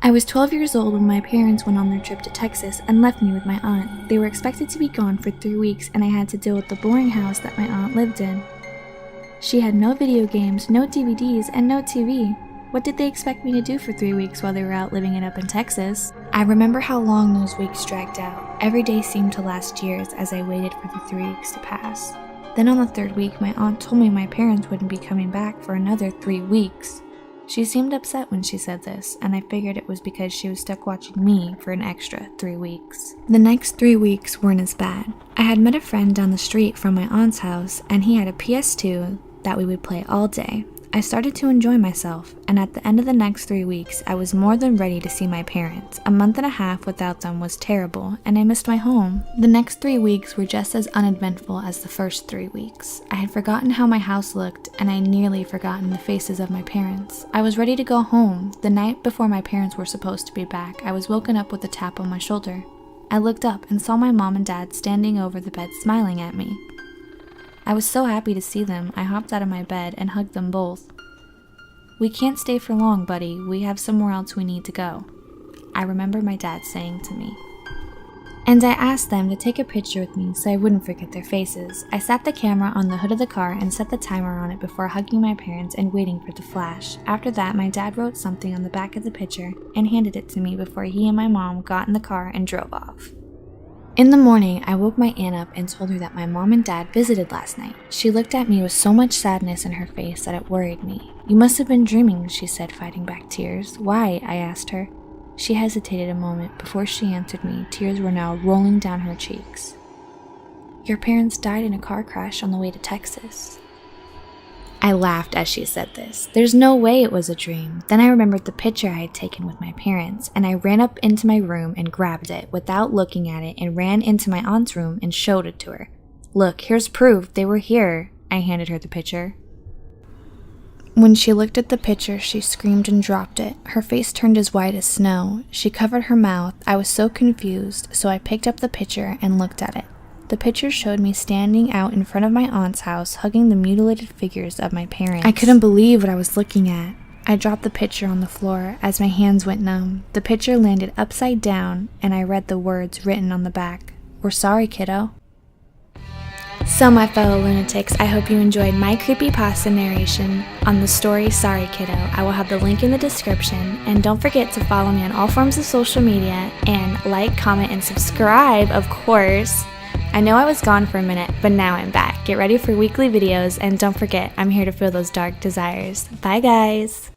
I was 12 years old when my parents went on their trip to Texas and left me with my aunt. They were expected to be gone for 3 weeks and I had to deal with the boring house that my aunt lived in. She had no video games, no DVDs, and no TV. What did they expect me to do for 3 weeks while they were out living it up in Texas? I remember how long those weeks dragged out. Every day seemed to last years as I waited for the 3 weeks to pass. Then on the 3rd week, my aunt told me my parents wouldn't be coming back for another 3 weeks. She seemed upset when she said this, and I figured it was because she was stuck watching me for an extra 3 weeks. The next 3 weeks weren't as bad. I had met a friend down the street from my aunt's house, and he had a PS2 that we would play all day. I started to enjoy myself, and at the end of the next 3 weeks, I was more than ready to see my parents. A month and a half without them was terrible, and I missed my home. The next 3 weeks were just as uneventful as the first 3 weeks. I had forgotten how my house looked, and I nearly forgotten the faces of my parents. I was ready to go home. The night before my parents were supposed to be back, I was woken up with a tap on my shoulder. I looked up and saw my mom and dad standing over the bed smiling at me. I was so happy to see them, I hopped out of my bed and hugged them both. "We can't stay for long, buddy. We have somewhere else we need to go," I remember my dad saying to me. And I asked them to take a picture with me so I wouldn't forget their faces. I sat the camera on the hood of the car and set the timer on it before hugging my parents and waiting for it to flash. After that, my dad wrote something on the back of the picture and handed it to me before he and my mom got in the car and drove off. In the morning, I woke my aunt up and told her that my mom and dad visited last night. She looked at me with so much sadness in her face that it worried me. "You must have been dreaming," she said, fighting back tears. "Why?" I asked her. She hesitated a moment. Before she answered me, tears were now rolling down her cheeks. "Your parents died in a car crash on the way to Texas." I laughed as she said this. There's no way it was a dream. Then I remembered the picture I had taken with my parents, and I ran up into my room and grabbed it without looking at it and ran into my aunt's room and showed it to her. "Look, here's proof. They were here." I handed her the picture. When she looked at the picture, she screamed and dropped it. Her face turned as white as snow. She covered her mouth. I was so confused, so I picked up the picture and looked at it. The picture showed me standing out in front of my aunt's house, hugging the mutilated figures of my parents. I couldn't believe what I was looking at. I dropped the picture on the floor as my hands went numb. The picture landed upside down, and I read the words written on the back. "We're sorry, kiddo." So my fellow lunatics, I hope you enjoyed my creepypasta narration on the story Sorry Kiddo. I will have the link in the description, and don't forget to follow me on all forms of social media, and like, comment, and subscribe, of course. I know I was gone for a minute, but now I'm back. Get ready for weekly videos, and don't forget, I'm here to fill those dark desires. Bye guys!